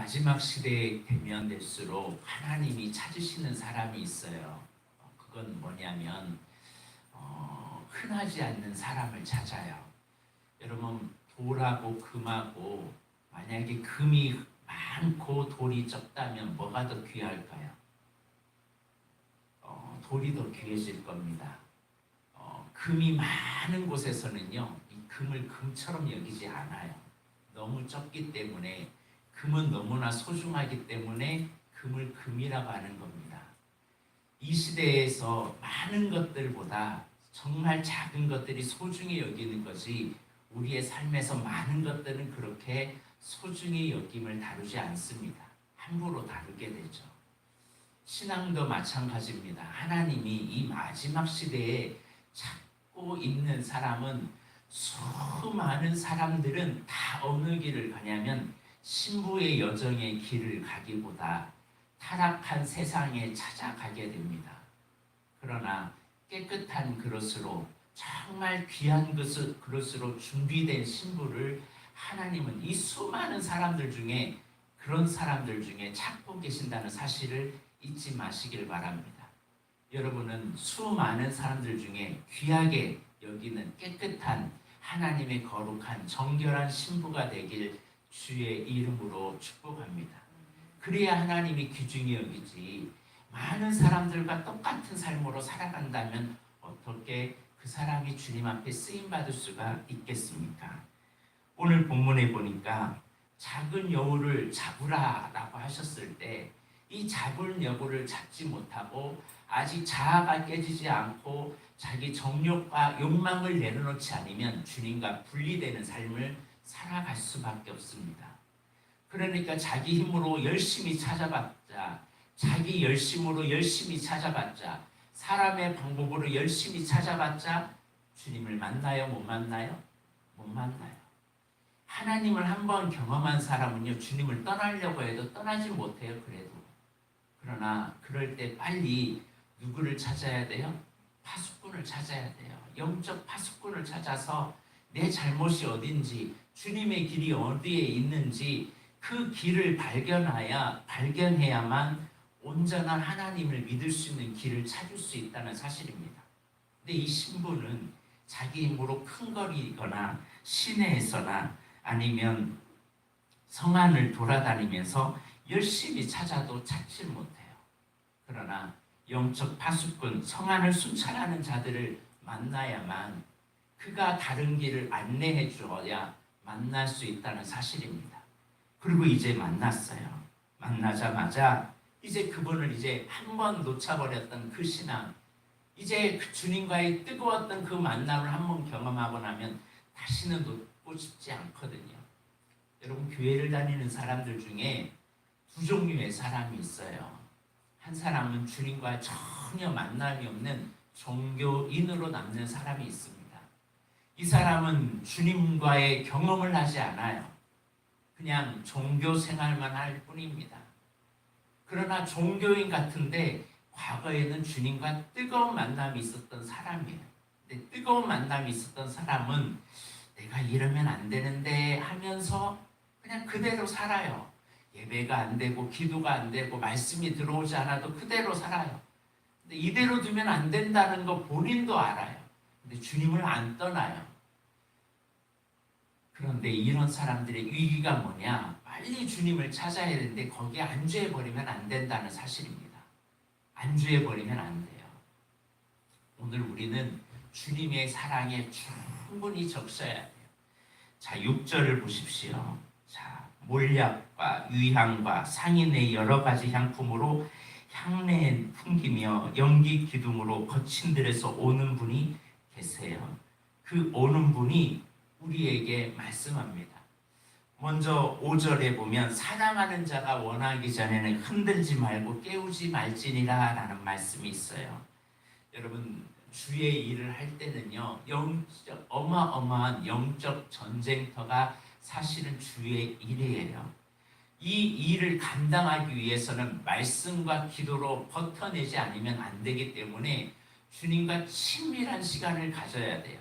마지막 시대에 되면 될수록 하나님이 찾으시는 사람이 있어요. 그건 뭐냐면 흔하지 않는 사람을 찾아요. 여러분, 돌하고 금하고 만약에 금이 많고 돌이 적다면 뭐가 더 귀할까요? 돌이 더 귀해질 겁니다. 금이 많은 곳에서는요, 이 금을 금처럼 여기지 않아요. 너무 적기 때문에, 금은 너무나 소중하기 때문에 금을 금이라고 하는 겁니다. 이 시대에서 많은 것들보다 정말 작은 것들이 소중히 여기는 것이, 우리의 삶에서 많은 것들은 그렇게 소중히 여김을 다루지 않습니다. 함부로 다루게 되죠. 신앙도 마찬가지입니다. 하나님이 이 마지막 시대에 찾고 있는 사람은, 수많은 사람들은 다 어느 길을 가냐면 신부의 여정의 길을 가기보다 타락한 세상에 찾아가게 됩니다. 그러나 깨끗한 그릇으로, 정말 귀한 그릇으로 준비된 신부를 하나님은 이 수많은 사람들 중에, 그런 사람들 중에 찾고 계신다는 사실을 잊지 마시길 바랍니다. 여러분은 수많은 사람들 중에 귀하게 여기는 깨끗한 하나님의 거룩한 정결한 신부가 되길 주의 이름으로 축복합니다. 그래야 하나님이 귀중히 여기지, 많은 사람들과 똑같은 삶으로 살아간다면 어떻게 그 사람이 주님 앞에 쓰임받을 수가 있겠습니까? 오늘 본문에 보니까 작은 여우를 잡으라라고 하셨을 때, 이 잡을 여우를 잡지 못하고 아직 자아가 깨지지 않고 자기 정욕과 욕망을 내려놓지 않으면 주님과 분리되는 삶을 살아갈 수밖에 없습니다. 그러니까 자기 힘으로 열심히 찾아봤자, 자기 열심으로 열심히 찾아봤자, 사람의 방법으로 열심히 찾아봤자 주님을 만나요? 못 만나요? 못 만나요. 하나님을 한번 경험한 사람은요, 주님을 떠나려고 해도 떠나지 못해요. 그러나 그럴 때 빨리 누구를 찾아야 돼요? 파수꾼을 찾아야 돼요. 영적 파수꾼을 찾아서 내 잘못이 어딘지, 주님의 길이 어디에 있는지 그 길을 발견해야만 온전한 하나님을 믿을 수 있는 길을 찾을 수 있다는 사실입니다. 근데 이 신부는 자기 힘으로 큰 거리거나 시내에서나 아니면 성안을 돌아다니면서 열심히 찾아도 찾지 못해요. 그러나 영적 파수꾼, 성안을 순찰하는 자들을 만나야만, 그가 다른 길을 안내해 주어야 만날 수 있다는 사실입니다. 그리고 이제 만났어요. 만나자마자 이제 그분을 이제 한 번 놓쳐버렸던 그 신앙, 이제 그 주님과의 뜨거웠던 그 만남을 한 번 경험하고 나면 다시는 놓고 싶지 않거든요. 여러분, 교회를 다니는 사람들 중에 두 종류의 사람이 있어요. 한 사람은 주님과 전혀 만남이 없는 종교인으로 남는 사람이 있습니다. 이 사람은 주님과의 경험을 하지 않아요. 그냥 종교 생활만 할 뿐입니다. 그러나 종교인 같은데 과거에는 주님과 뜨거운 만남이 있었던 사람이에요. 근데 뜨거운 만남이 있었던 사람은 내가 이러면 안 되는데 하면서 그냥 그대로 살아요. 예배가 안 되고 기도가 안 되고 말씀이 들어오지 않아도 그대로 살아요. 근데 이대로 두면 안 된다는 거 본인도 알아요. 근데 주님을 안 떠나요. 그런데 이런 사람들의 위기가 뭐냐? 빨리 주님을 찾아야 되는데 거기에 안주해버리면 안 된다는 사실입니다. 안주해버리면 안 돼요. 오늘 우리는 주님의 사랑에 충분히 적셔야 돼요. 자, 6절을 보십시오. 자, 몰약과 유향과 상인의 여러 가지 향품으로 향내 풍기며 연기 기둥으로 거친 들에서 오는 분이 계세요. 그 오는 분이 우리에게 말씀합니다. 먼저 5절에 보면 사랑하는 자가 원하기 전에는 흔들지 말고 깨우지 말지니라 라는 말씀이 있어요. 여러분, 주의 일을 할 때는요, 어마어마한 영적 전쟁터가 사실은 주의 일이에요. 이 일을 감당하기 위해서는 말씀과 기도로 버텨내지 않으면 안 되기 때문에 주님과 친밀한 시간을 가져야 돼요.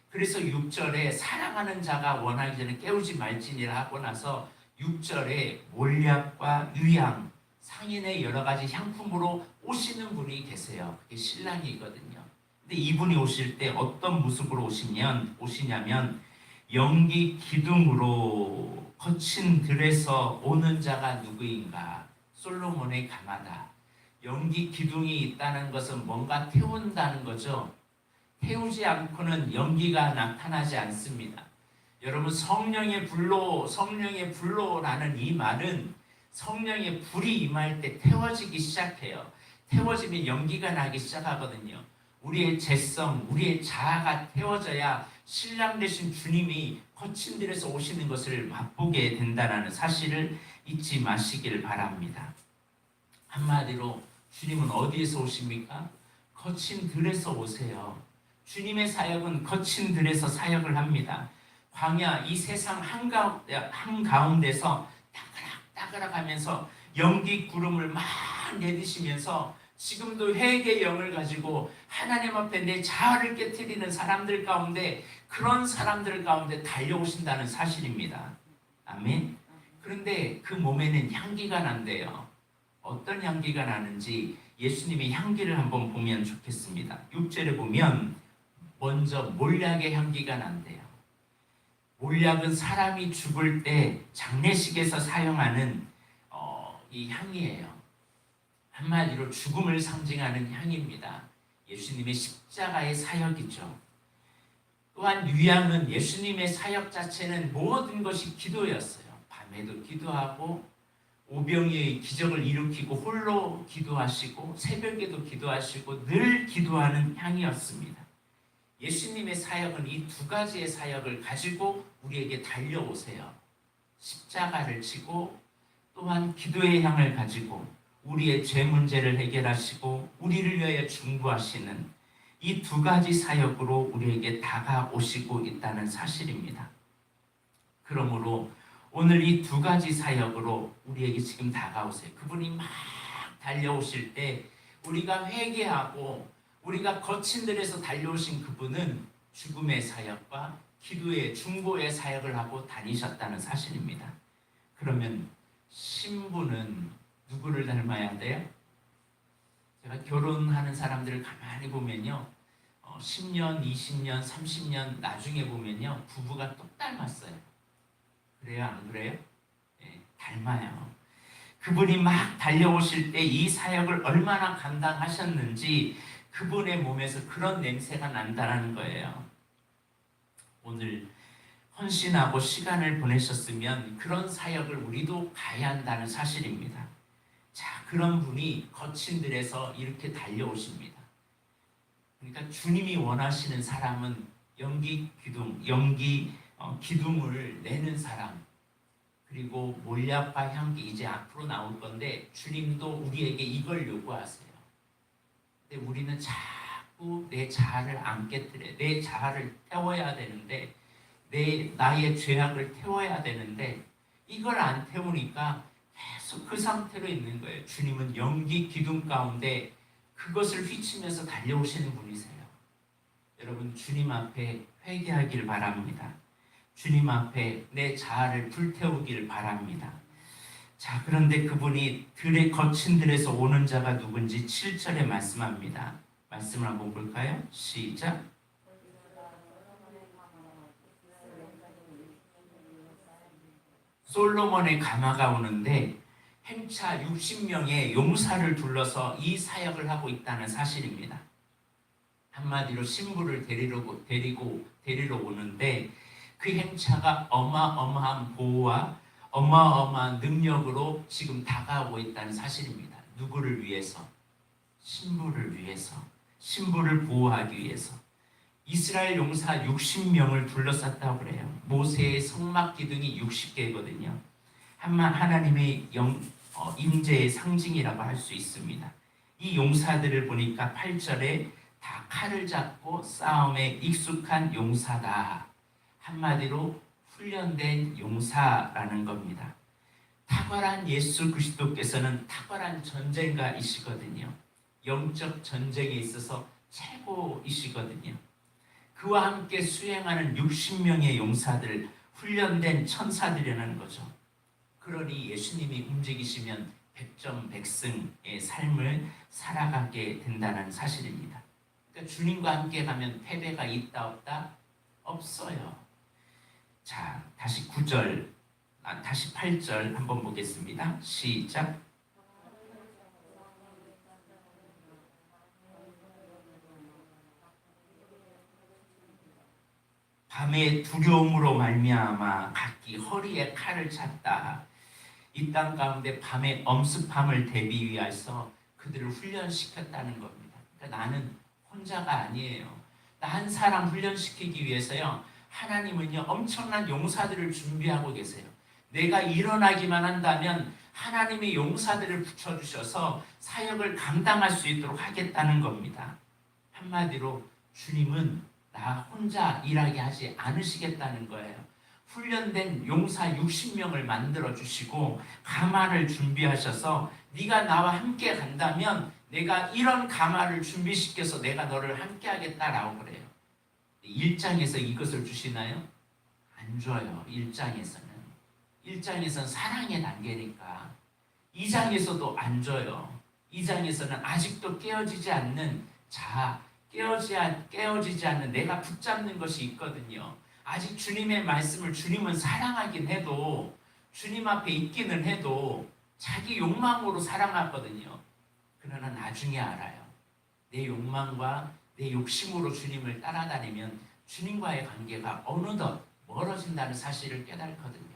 그래서 6절에 사랑하는 자가 원하기 전에 깨우지 말지니라 하고 나서 6절에 몰약과 유향, 상인의 여러 가지 향품으로 오시는 분이 계세요. 그게 신랑이거든요. 근데 이분이 오실 때 어떤 모습으로 오시냐면 연기 기둥으로 거친 들에서 오는 자가 누구인가? 솔로몬의 가마다. 연기 기둥이 있다는 것은 뭔가 태운다는 거죠. 태우지 않고는 연기가 나타나지 않습니다. 여러분, 성령의 불로라는 이 말은 성령의 불이 임할 때 태워지기 시작해요. 태워지면 연기가 나기 시작하거든요. 우리의 재성, 우리의 자아가 태워져야 신랑 되신 주님이 거친 들에서 오시는 것을 맛보게 된다는 사실을 잊지 마시길 바랍니다. 한마디로 주님은 어디에서 오십니까? 거친 들에서 오세요. 주님의 사역은 거친 들에서 사역을 합니다. 광야, 이 세상 한가운데서 따그락 하면서 연기 구름을 막 내리시면서 지금도 회개의 영을 가지고 하나님 앞에 내 자아를 깨트리는 사람들 가운데, 그런 사람들 가운데 달려오신다는 사실입니다. 아멘. 그런데 그 몸에는 향기가 난대요. 어떤 향기가 나는지 예수님의 향기를 한번 보면 좋겠습니다. 6절에 보면 먼저 몰약의 향기가 난대요. 몰약은 사람이 죽을 때 장례식에서 사용하는 이 향이에요. 한마디로 죽음을 상징하는 향입니다. 예수님의 십자가의 사역이죠. 또한 유향은 예수님의 사역 자체는 모든 것이 기도였어요. 밤에도 기도하고 오병이의 기적을 일으키고 홀로 기도하시고 새벽에도 기도하시고 늘 기도하는 향이었습니다. 예수님의 사역은 이 두 가지의 사역을 가지고 우리에게 달려오세요. 십자가를 지고 또한 기도의 향을 가지고 우리의 죄 문제를 해결하시고 우리를 위하여 중보하시는 이 두 가지 사역으로 우리에게 다가오시고 있다는 사실입니다. 그러므로 오늘 이 두 가지 사역으로 우리에게 지금 다가오세요. 그분이 막 달려오실 때 우리가 회개하고 우리가 거친 들에서 달려오신 그분은 죽음의 사역과 기도의 중보의 사역을 하고 다니셨다는 사실입니다. 그러면 신부는 누구를 닮아야 돼요? 제가 결혼하는 사람들을 가만히 보면요, 10년, 20년, 30년 나중에 보면요, 부부가 똑 닮았어요. 그래요? 안 그래요? 네, 닮아요. 그분이 막 달려오실 때 이 사역을 얼마나 감당하셨는지 그분의 몸에서 그런 냄새가 난다는 거예요. 오늘 헌신하고 시간을 보내셨으면 그런 사역을 우리도 가야 한다는 사실입니다. 자, 그런 분이 거친 들에서 이렇게 달려오십니다. 그러니까 주님이 원하시는 사람은 기둥을 내는 사람, 그리고 몰약과 향기, 이제 앞으로 나올 건데 주님도 우리에게 이걸 요구하세요. 근데 우리는 자꾸 내 자아를 안 깨뜨려, 내 자아를 태워야 되는데, 나의 죄악을 태워야 되는데 이걸 안 태우니까 계속 그 상태로 있는 거예요. 주님은 연기 기둥 가운데 그것을 휘치면서 달려오시는 분이세요. 여러분, 주님 앞에 회개하길 바랍니다. 주님 앞에 내 자아를 불태우길 바랍니다. 자, 그런데 그분이 들에 거친 들에서 오는 자가 누군지 7절에 말씀합니다. 말씀을 한번 볼까요? 시작. 솔로몬의 가마가 오는데 행차 60명의 용사를 둘러서 이 사역을 하고 있다는 사실입니다. 한마디로 신부를 데리러 오는데 그 행차가 어마어마한 보호와 어마어마한 능력으로 지금 다가오고 있다는 사실입니다. 누구를 위해서? 신부를 위해서. 신부를 보호하기 위해서. 이스라엘 용사 60명을 둘러쌌다고 그래요. 모세의 성막 기둥이 60개거든요. 하나님의 임재의 상징이라고 할 수 있습니다. 이 용사들을 보니까 8절에 다 칼을 잡고 싸움에 익숙한 용사다. 한마디로 훈련된 용사라는 겁니다. 탁월한 예수 그리스도께서는 탁월한 전쟁가이시거든요. 영적 전쟁에 있어서 최고이시거든요. 그와 함께 수행하는 60명의 용사들, 훈련된 천사들이라는 거죠. 그러니 예수님이 움직이시면 백전백승의 삶을 살아가게 된다는 사실입니다. 그러니까 주님과 함께 가면 패배가 있다 없다? 없어요. 자, 다시 9절, 다시 8절 한번 보겠습니다. 시작. 밤에 두려움으로 말미암아 각기 허리에 칼을 찼다. 이 땅 가운데 밤에 엄습함을 대비위해서 그들을 훈련시켰다는 겁니다. 그러니까 나는 혼자가 아니에요. 나 한 사람 훈련시키기 위해서요. 하나님은요 엄청난 용사들을 준비하고 계세요. 내가 일어나기만 한다면 하나님의 용사들을 붙여주셔서 사역을 감당할 수 있도록 하겠다는 겁니다. 한마디로 주님은 나 혼자 일하게 하지 않으시겠다는 거예요. 훈련된 용사 60명을 만들어 주시고 가마를 준비하셔서 네가 나와 함께 간다면 내가 이런 가마를 준비시켜서 내가 너를 함께 하겠다라고 그래요. 1장에서 이것을 주시나요? 안 줘요. 1장에서는 사랑의 단계니까. 2장에서도 안 줘요. 2장에서는 아직도 깨어지지 않는 깨어지지 않는 내가 붙잡는 것이 있거든요. 아직 주님의 말씀을 주님은 사랑하긴 해도 주님 앞에 있기는 해도 자기 욕망으로 살아갔거든요. 그러나 나중에 알아요. 내 욕망과 내 욕심으로 주님을 따라다니면 주님과의 관계가 어느덧 멀어진다는 사실을 깨닫거든요.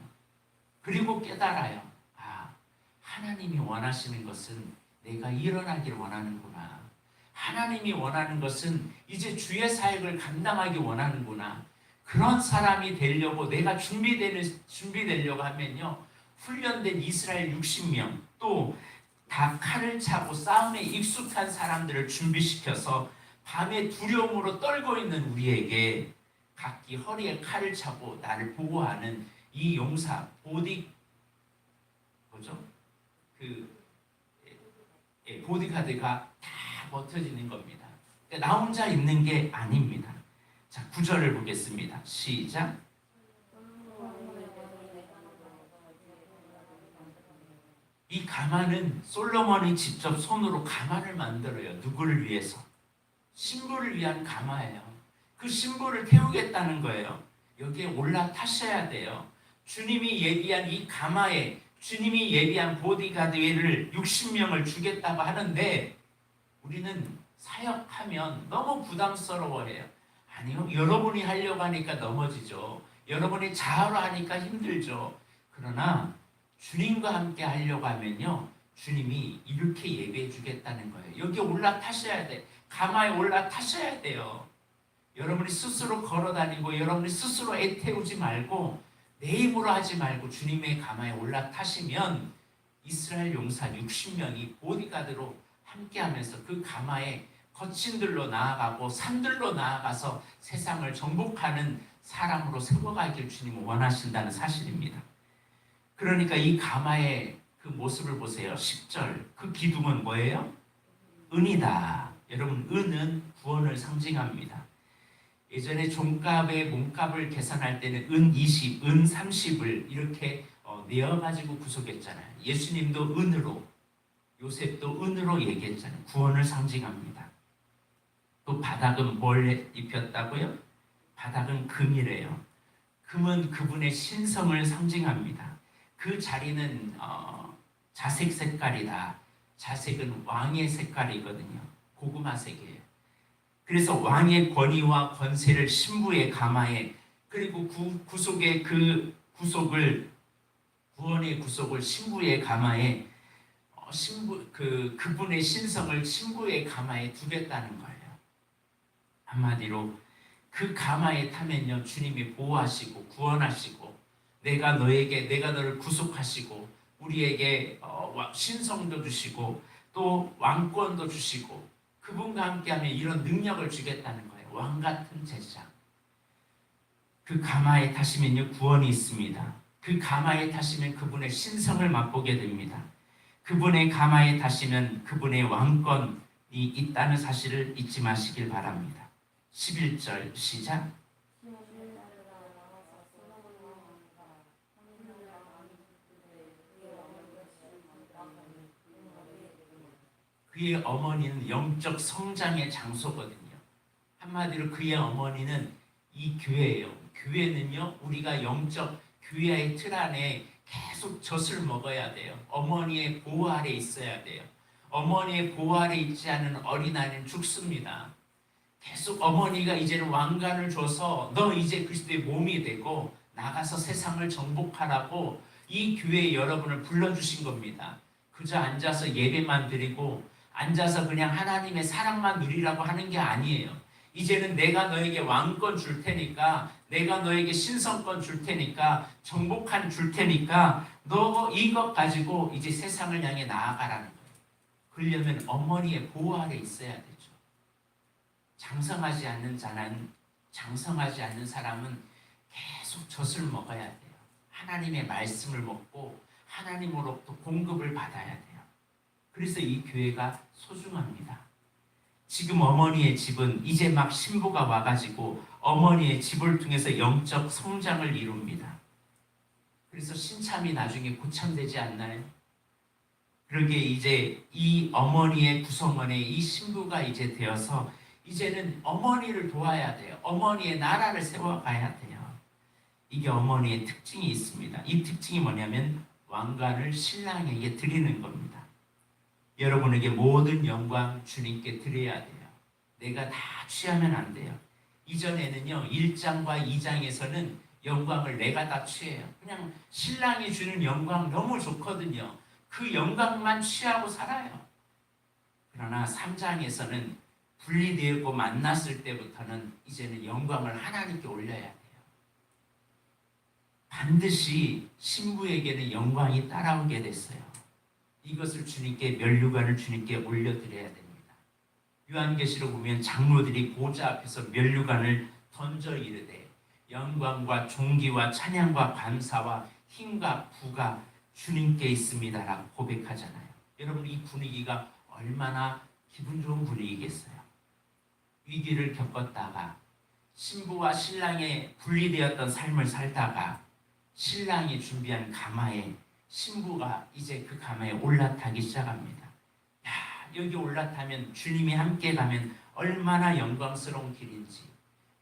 그리고 깨달아요. 아, 하나님이 원하시는 것은 내가 일어나길 원하는구나. 하나님이 원하는 것은 이제 주의 사역을 감당하기 원하는구나. 그런 사람이 되려고 내가 준비되려고 하면요. 훈련된 이스라엘 60명 또 다 칼을 차고 싸움에 익숙한 사람들을 준비시켜서 밤에 두려움으로 떨고 있는 우리에게 각기 허리에 칼을 차고 나를 보호하는 이 용사 보디가드가 다 버텨지는 겁니다. 그러니까 나 혼자 있는 게 아닙니다. 자, 9절을 보겠습니다. 시작. 이 가마는 솔로몬이 직접 손으로 가마를 만들어요. 누구를 위해서? 신부를 위한 가마예요. 그 신부를 태우겠다는 거예요. 여기에 올라타셔야 돼요. 주님이 예비한 이 가마에 주님이 예비한 보디가드를 60명을 주겠다고 하는데 우리는 사역하면 너무 부담스러워해요. 아니요. 여러분이 하려고 하니까 넘어지죠. 여러분이 자아로 하니까 힘들죠. 그러나 주님과 함께 하려고 하면요. 주님이 이렇게 예배해 주겠다는 거예요. 여기 올라타셔야 돼. 가마에 올라타셔야 돼요. 여러분이 스스로 걸어다니고 여러분이 스스로 애태우지 말고 내 힘으로 하지 말고 주님의 가마에 올라타시면 이스라엘 용사 60명이 보디가드로 함께하면서 그 가마에 거친들로 나아가고 산들로 나아가서 세상을 정복하는 사람으로 세워가길 주님은 원하신다는 사실입니다. 그러니까 이 가마의 그 모습을 보세요. 10절 그 기둥은 뭐예요? 은이다. 여러분 은은 구원을 상징합니다. 예전에 종값의 몸값을 계산할 때는 은 20, 은 30을 이렇게 내어가지고 구속했잖아요. 예수님도 은으로, 요셉도 은으로 얘기했잖아요. 구원을 상징합니다. 또 바닥은 뭘 입혔다고요? 바닥은 금이래요. 금은 그분의 신성을 상징합니다. 그 자리는 자색 색깔이다. 자색은 왕의 색깔이거든요. 고구마색이에요. 그래서 왕의 권위와 권세를 신부의 가마에 그리고 구속의 그 구속을 구원의 구속을 신부의 가마에 그분의 신성을 신부의 가마에 두겠다는 거예요. 한마디로 그 가마에 타면요 주님이 보호하시고 구원하시고 내가 너를 구속하시고 우리에게 신성도 주시고 또 왕권도 주시고 그분과 함께하면 이런 능력을 주겠다는 거예요. 왕같은 제사. 그 가마에 타시면요 구원이 있습니다. 그 가마에 타시면 그분의 신성을 맛보게 됩니다. 그분의 가마에 타시면 그분의 왕권이 있다는 사실을 잊지 마시길 바랍니다. 11절 시작. 그의 어머니는 영적 성장의 장소거든요. 한마디로 그의 어머니는 이 교회예요. 교회는요, 우리가 영적 교회의 틀 안에 계속 젖을 먹어야 돼요. 어머니의 보호 아래 있어야 돼요. 어머니의 보호 아래 있지 않은 어린아이는 죽습니다. 계속 어머니가 이제는 왕관을 줘서 너 이제 그리스도의 몸이 되고 나가서 세상을 정복하라고 이 교회에 여러분을 불러주신 겁니다. 그저 앉아서 예배만 드리고 앉아서 그냥 하나님의 사랑만 누리라고 하는 게 아니에요. 이제는 내가 너에게 왕권 줄 테니까, 내가 너에게 신성권 줄 테니까, 정복한 줄 테니까 너 이것 가지고 이제 세상을 향해 나아가라는 거예요. 그러려면 어머니의 보호 아래 있어야 되죠. 장성하지 않는 장성하지 않는 사람은 계속 젖을 먹어야 돼요. 하나님의 말씀을 먹고 하나님으로부터 공급을 받아야 돼요. 그래서 이 교회가 소중합니다. 지금 어머니의 집은 이제 막 신부가 와가지고 어머니의 집을 통해서 영적 성장을 이룹니다. 그래서 신참이 나중에 고참되지 않나요? 그러게 이제 이 어머니의 구성원에 이 신부가 이제 되어서 이제는 어머니를 도와야 돼요. 어머니의 나라를 세워가야 돼요. 이게 어머니의 특징이 있습니다. 이 특징이 뭐냐면 왕관을 신랑에게 드리는 겁니다. 여러분에게 모든 영광 주님께 드려야 돼요. 내가 다 취하면 안 돼요. 이전에는요, 1장과 2장에서는 영광을 내가 다 취해요. 그냥 신랑이 주는 영광 너무 좋거든요. 그 영광만 취하고 살아요. 그러나 3장에서는 분리되고 만났을 때부터는 이제는 영광을 하나님께 올려야 돼요. 반드시 신부에게는 영광이 따라오게 됐어요. 이것을 주님께, 면류관을 주님께 올려드려야 됩니다. 요한계시록 보면 장로들이 보좌 앞에서 면류관을 던져 이르되 영광과 존귀와 찬양과 감사와 힘과 부가 주님께 있습니다 라고 고백하잖아요. 여러분, 이 분위기가 얼마나 기분 좋은 분위기겠어요. 위기를 겪었다가 신부와 신랑의 분리되었던 삶을 살다가 신랑이 준비한 가마에 신부가 이제 그 가마에 올라타기 시작합니다. 야, 여기 올라타면 주님이 함께 가면 얼마나 영광스러운 길인지,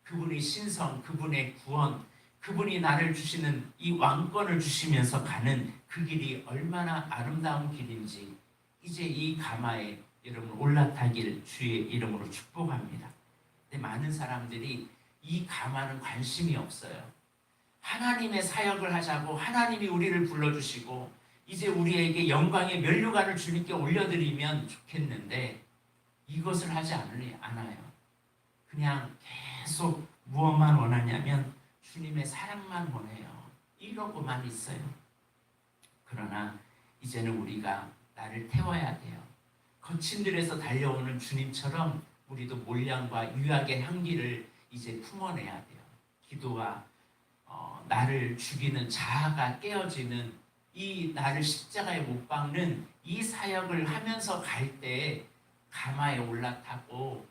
그분의 신성, 그분의 구원, 그분이 나를 주시는 이 왕권을 주시면서 가는 그 길이 얼마나 아름다운 길인지 이제 이 가마에 여러분 올라타길 주의 이름으로 축복합니다. 근데 많은 사람들이 이 가마는 관심이 없어요. 하나님의 사역을 하자고 하나님이 우리를 불러주시고 이제 우리에게 영광의 면류관을 주님께 올려드리면 좋겠는데 이것을 하지 않아요. 그냥 계속 무엇만 원하냐면 주님의 사랑만 원해요. 이러고만 있어요. 그러나 이제는 우리가 나를 태워야 돼요. 거친 들에서 달려오는 주님처럼 우리도 몰량과 유약의 향기를 이제 품어내야 돼요. 기도와 나를 죽이는 자아가 깨어지는 이 나를 십자가에 못 박는 이 사역을 하면서 갈 때 가마에 올라타고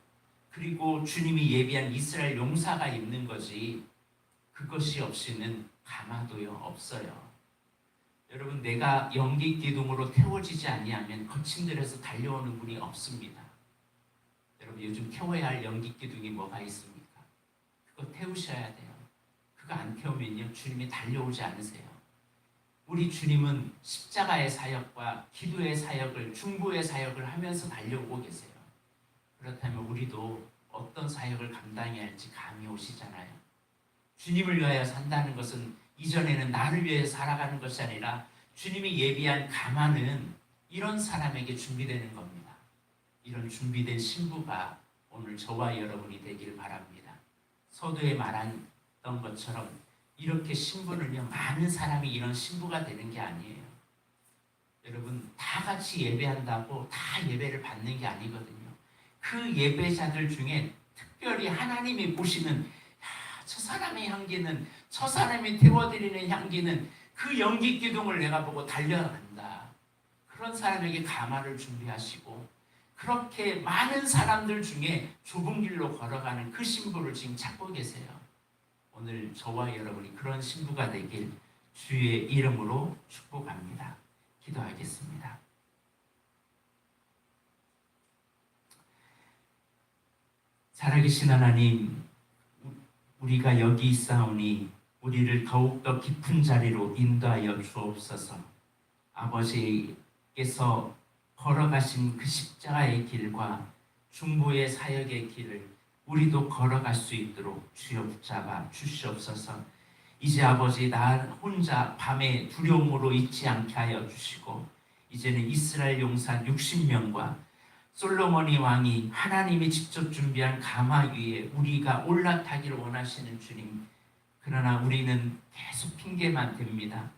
그리고 주님이 예비한 이스라엘 용사가 있는 거지 그것이 없이는 가마도요 없어요. 여러분, 내가 연기 기둥으로 태워지지 아니하면 거친 들에서 달려오는 분이 없습니다. 여러분, 요즘 태워야 할 연기 기둥이 뭐가 있습니까? 그거 태우셔야 돼요. 그거 안 태우면요 주님이 달려오지 않으세요. 우리 주님은 십자가의 사역과 기도의 사역을, 중보의 사역을 하면서 달려오고 계세요. 그렇다면 우리도 어떤 사역을 감당해야 할지 감이 오시잖아요. 주님을 위하여 산다는 것은 이전에는 나를 위해 살아가는 것이 아니라 주님이 예비한 가마는 이런 사람에게 준비되는 겁니다. 이런 준비된 신부가 오늘 저와 여러분이 되길 바랍니다. 서두에 말했던 것처럼 이렇게 신부는요 많은 사람이 이런 신부가 되는 게 아니에요. 여러분, 다 같이 예배한다고 다 예배를 받는 게 아니거든요. 그 예배자들 중에 특별히 하나님이 보시는 저 사람의 향기는, 저 사람이 태워드리는 향기는 그 연기 기둥을 내가 보고 달려간다. 그런 사람에게 가마를 준비하시고 그렇게 많은 사람들 중에 좁은 길로 걸어가는 그 신부를 지금 찾고 계세요. 오늘 저와 여러분이 그런 신부가 되길 주의 이름으로 축복합니다. 기도하겠습니다. 살아계신 하나님, 우리가 여기 있사오니 우리를 더욱더 깊은 자리로 인도하여 주옵소서. 아버지께서 걸어가신 그 십자가의 길과 중보의 사역의 길을 우리도 걸어갈 수 있도록 주여 붙잡아 주시옵소서. 이제 아버지, 나 혼자 밤에 두려움으로 있지 않게 하여 주시고, 이제는 이스라엘 용사 60명과 솔로몬이 왕이 하나님이 직접 준비한 가마 위에 우리가 올라타기를 원하시는 주님, 그러나 우리는 계속 핑계만 댑니다.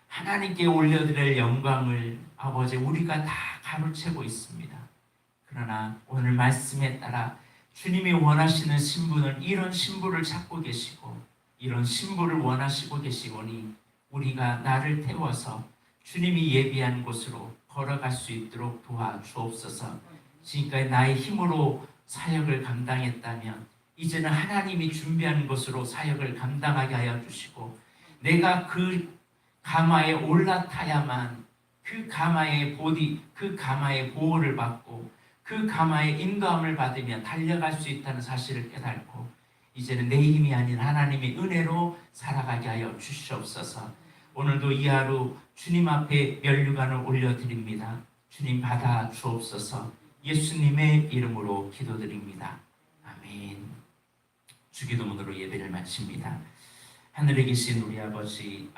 하나님께 올려드릴 영광을 아버지 우리가 다 가로채고 있습니다. 그러나 오늘 말씀에 따라 주님이 원하시는 신분은 이런 신부를 찾고 계시고, 이런 신부를 원하시고 계시오니 우리가 나를 태워서 주님이 예비한 곳으로 걸어갈 수 있도록 도와주옵소서. 지금까지 나의 힘으로 사역을 감당했다면 이제는 하나님이 준비한 곳으로 사역을 감당하게 하여 주시고, 내가 그 가마에 올라타야만 그 가마의 보호를 받고 그 가마의 인도함을 받으며 달려갈 수 있다는 사실을 깨닫고, 이제는 내 힘이 아닌 하나님의 은혜로 살아가게 하여 주시옵소서. 오늘도 이 하루 주님 앞에 면류관을 올려드립니다. 주님 받아 주옵소서. 예수님의 이름으로 기도드립니다. 아멘. 주기도문으로 예배를 마칩니다. 하늘에 계신 우리 아버지,